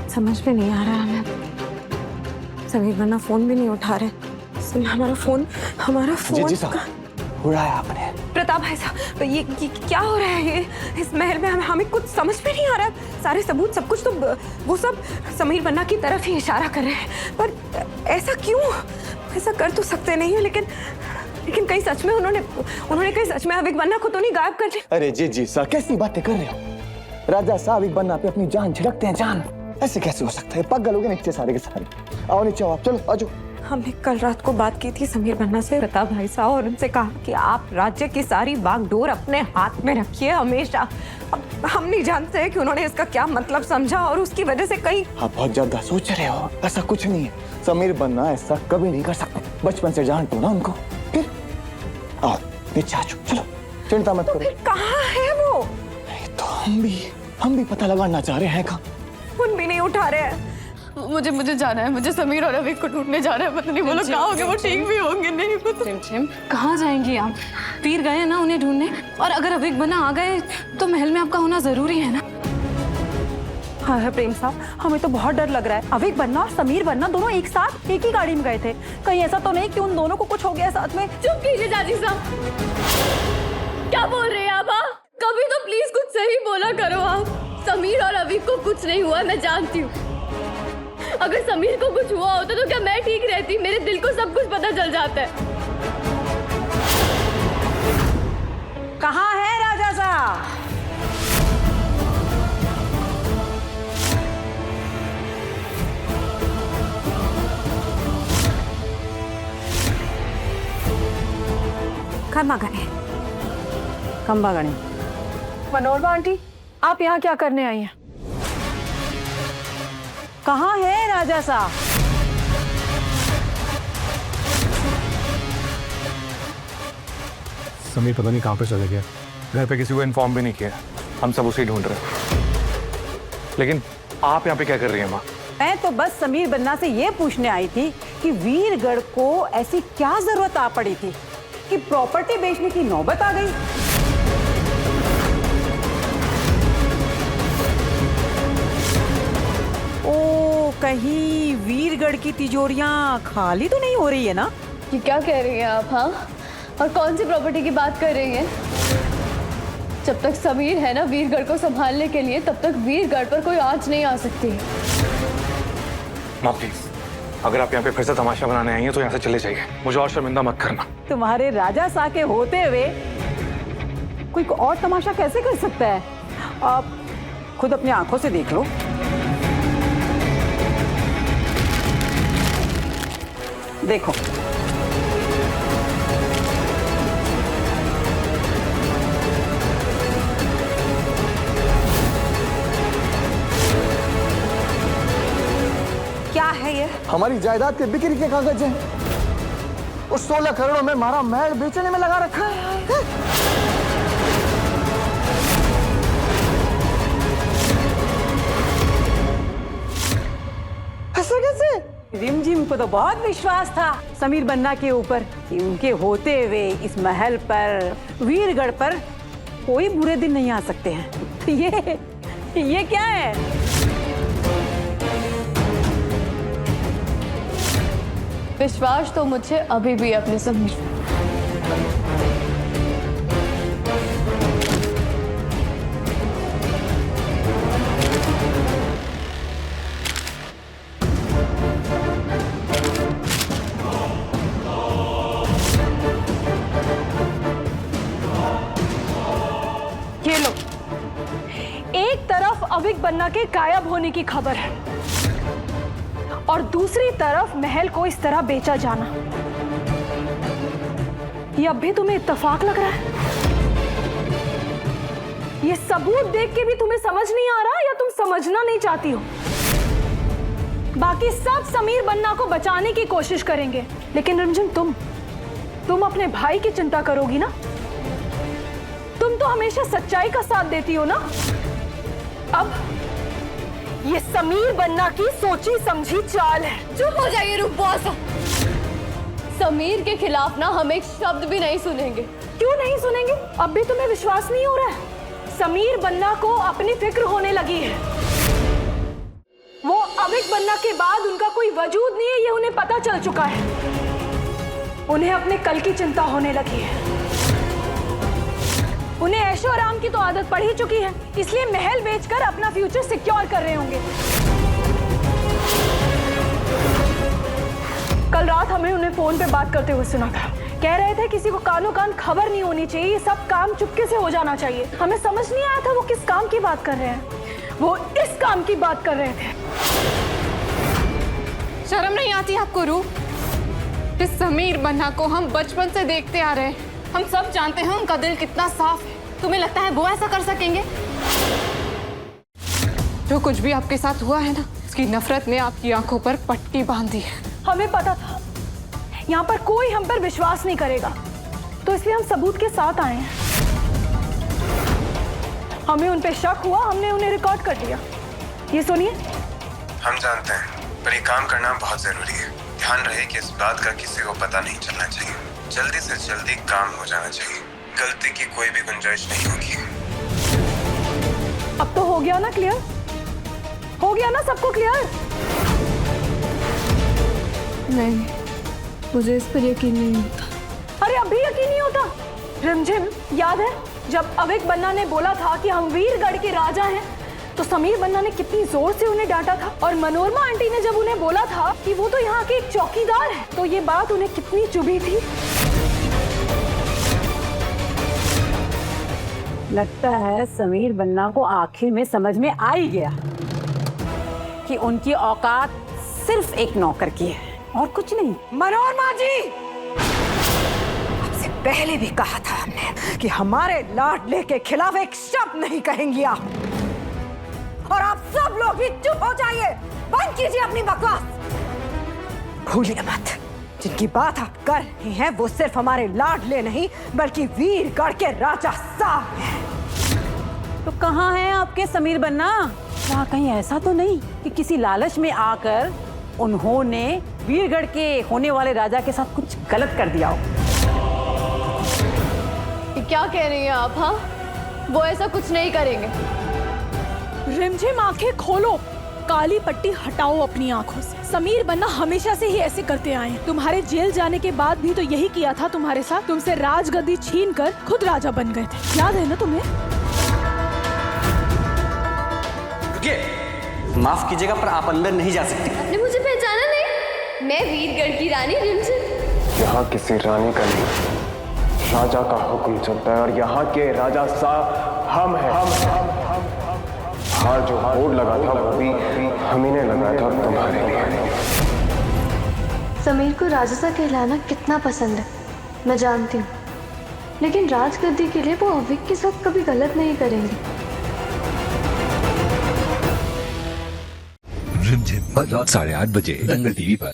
समझ में नहीं आ रहा है हमें। समीर बन्ना फोन भी नहीं उठा रहे। हमारा फोन जी साहब, उड़ाया आपने। प्रताप भाई साहब, ये क्या हो रहा है? ये इस महल में हमें कुछ समझ में नहीं आ रहा है। सारे सबूत सब कुछ तो वो सब समीर बन्ना की तरफ ही इशारा कर रहे हैं, पर ऐसा क्यों? ऐसा कर तो सकते नहीं है, लेकिन कहीं सच में उन्होंने कहीं सच में अविक बन्ना को तो नहीं गायब कर दिया? अरे जी सर, कैसी बातें कर रहे हो? राजा साहब अविक बन्ना पे अपनी जान छिड़कते हैं। जान ऐसे कैसे हो सकता है? पागल हो गए नीचे सारे के सारे। आओ नीचे आओ, चलो आ जाओ। हमने कल रात को बात की थी समीर बन्ना से, प्रताप भाई साहब, और उनसे कहा कि आप राज्य की सारी बागडोर अपने हाथ में रखिए हमेशा। अब हम नहीं जानते हैं कि उन्होंने इसका क्या मतलब समझा और उसकी वजह से कहीं। आप बहुत ज्यादा सोच रहे हो, ऐसा कुछ नहीं है। समीर बन्ना ऐसा कभी नहीं कर सकते। बचपन से जानते हो ना उनको। फिर आओ नीचे आ जाओ, चलो चिंता मत करो। कहाँ है वो? तो हम भी पता लगाना चाह रहे हैं। कहाँ? फोन भी नहीं उठा रहे हैं। मुझे जाना है, मुझे समीर और अविक को ढूंढने जाना है। पता नहीं वो लोग कहाँ होंगे, वो ठीक भी होंगे नहीं पता। कहाँ जाएंगी आप? वीर गए ना उन्हें ढूंढने, और अगर अविक बन्ना आ गए तो महल में आपका होना जरूरी है ना। हाँ है प्रेम साहब, हमें तो बहुत डर लग रहा है। अविक बन्ना और समीर बन्ना दोनों एक साथ एक ही गाड़ी में गए थे। कहीं ऐसा तो नहीं कि उन दोनों को कुछ हो गया साथ में? चुप कीजिए दादी साहब, क्या बोल रहे हैं आप? कभी तो प्लीज कुछ सही बोला करो आप। समीर और अविक को कुछ नहीं हुआ, मैं जानती हूँ। अगर समीर को कुछ हुआ होता तो क्या मैं ठीक रहती? मेरे दिल को सब कुछ पता चल जाता है। कहाँ है राजा साहब? खम्बा गणे। मनोरमा आंटी, आप यहाँ क्या करने आई हैं? कहाँ है राजा साहब? समीर पता नहीं कहाँ पे चले गया। घर पे किसी को इन्फॉर्म भी नहीं किया। हम सब उसे ढूंढ रहे हैं। लेकिन आप यहाँ पे क्या कर रही हैं माँ? मैं तो बस समीर बन्ना से ये पूछने आई थी कि वीरगढ़ को ऐसी क्या जरूरत आ पड़ी थी कि प्रॉपर्टी बेचने की नौबत आ गई। ओ, कहीं वीरगढ़ की तिजोरियां खाली तो नहीं हो रही है ना? ये क्या कह रही हैं आप? हाँ, और कौन सी प्रॉपर्टी की बात कर रही हैं? जब तक समीर है ना वीरगढ़ को संभालने के लिए, तब तक वीरगढ़ पर कोई आंच नहीं आ सकती। माँ प्लीज, अगर आप यहाँ पे फिर से तमाशा बनाने आई हैं तो यहाँ से चले जाइए। मुझे और शर्मिंदा मत करना। तुम्हारे राजा सा के होते हुए कोई और तमाशा कैसे कर सकता है? आप खुद अपनी आंखों से देख लो। देखो, क्या है ये? हमारी जायदाद के बिक्री के कागज हैं। उस 16 करोड़ में हमारा महल बेचने में लगा रखा है। ऐसा कैसे? रिमझिम को तो बहुत विश्वास था समीर बन्ना के ऊपर कि उनके होते हुए इस महल पर, वीरगढ़ पर कोई बुरे दिन नहीं आ सकते हैं। ये क्या है? विश्वास तो मुझे अभी भी अपने समीर। ये लो, एक तरफ अविक बन्ना के गायब होने की खबर है और दूसरी तरफ महल को इस तरह बेचा जाना। ये अब भी तुम्हें इत्तेफाक लग रहा है? ये सबूत देख के भी तुम्हें समझ नहीं आ रहा, या तुम समझना नहीं चाहती हो? बाकी सब समीर बन्ना को बचाने की कोशिश करेंगे, लेकिन रिमझिम तुम अपने भाई की चिंता करोगी ना? तुम तो हमेशा सच्चाई का साथ देती हो ना? अब ये समीर बन्ना की सोची समझी चाल है। चुप हो जाइए रूपबॉस। समीर के खिलाफ ना हम एक शब्द भी नहीं सुनेंगे। क्यों नहीं सुनेंगे? अब भी तुम्हें विश्वास नहीं हो रहा है? समीर बन्ना को अपनी फिक्र होने लगी है। वो अविक बनना के बाद उनका कोई वजूद नहीं है, ये उन्हें पता चल चुका है। उन्हें अपने कल की चिंता होने लगी है। उन्हें ऐशो आराम की तो आदत पड़ ही चुकी है, इसलिए महल बेचकर अपना फ्यूचर सिक्योर कर रहे होंगे। कल रात हमें उन्हें फोन पे बात करते हुए सुना था। कह रहे थे किसी को कानों कान खबर नहीं होनी चाहिए, ये सब काम चुपके से हो जाना चाहिए। हमें समझ नहीं आया था वो किस काम की बात कर रहे हैं। वो इस काम की बात कर रहे थे। शर्म नहीं आती आपको रूह? इस समीर बन्ना को हम बचपन से देखते आ रहे हैं। हम सब जानते हैं उनका दिल कितना साफ है। तुम्हें लगता है वो ऐसा कर सकेंगे? जो कुछ भी आपके साथ हुआ है ना, उसकी नफरत ने आपकी आंखों पर पट्टी बांधी है। हमें पता था यहाँ पर कोई हम पर विश्वास नहीं करेगा, तो इसलिए हम सबूत के साथ आए हैं। हमें उन पे शक हुआ, हमने उन्हें रिकॉर्ड कर लिया। ये सुनिए। हम जानते हैं, पर ये काम करना बहुत जरूरी है। ध्यान रहे कि इस बात का किसी को पता नहीं चलना चाहिए। जल्दी से जल्दी काम हो जाना चाहिए। गलती की कोई भी गुंजाइश नहीं होगी। अब तो हो गया ना क्लियर? हो गया ना सबको क्लियर? नहीं, मुझे इस पर यकीन नहीं होता। अरे अभी यकीन नहीं होता? रिमझिम, याद है जब अविक बन्ना ने बोला था कि हम वीरगढ़ के राजा हैं, तो समीर बन्ना ने कितनी जोर से उन्हें डांटा था। और मनोरमा आंटी ने जब उन्हें बोला था कि वो तो यहाँ के एक चौकीदार है, तो ये बात उन्हें कितनी चुभी थी। लगता है समीर बन्ना को आखिर में समझ में आ ही गया कि उनकी औकात सिर्फ एक नौकर की है और कुछ नहीं। मनोरमा जी, आपसे पहले भी कहा था हमने कि हमारे लाडले के खिलाफ एक शब्द नहीं कहेंगी आप। और आप सब लोग भी चुप हो जाइए, बंद कीजिए अपनी बकवास। भूलिए मत, जिनकी बात आप कर रहे हैं वो सिर्फ हमारे लाडले नहीं बल्कि वीरगढ़ के राजा साहब हैं। तो कहाँ है आपके समीर बन्ना? वहाँ कहीं ऐसा तो नहीं कि किसी लालच में आकर उन्होंने वीरगढ़ के होने वाले राजा के साथ कुछ गलत कर दिया हो? क्या कह रही हैं आप? हाँ, वो ऐसा कुछ नहीं करेंगे। रिमझिम, आंखें खोलो, काली पट्टी हटाओ अपनी आंखों से। समीर बन्ना हमेशा से ही ऐसे करते आए हैं। तुम्हारे जेल जाने के बाद भी तो यही किया था तुम्हारे साथ। तुमसे राजगद्दी छीन कर खुद राजा बन गए थे, याद है ना तुम्हें? माफ कीजिएगा पर आप अंदर नहीं जा सकती। आपने मुझे पहचाना नहीं? मैं वीरगढ़ की रानी रिमझिम। यहाँ किसी रानी का नहीं, राजा का हुक्म चलता है और यहाँ के राजा साहब हम हैं। हाँ, जो बोर्ड लगा था वो भी हम ही ने लगाया था तुम्हारे लिए। समीर को राजसा कहलाना कितना पसंद है मैं जानती हूँ, लेकिन राजगद्दी के लिए वो अविक के साथ कभी गलत नहीं करेंगे। रिमझिम 8:30 बजे दंगल टीवी पर।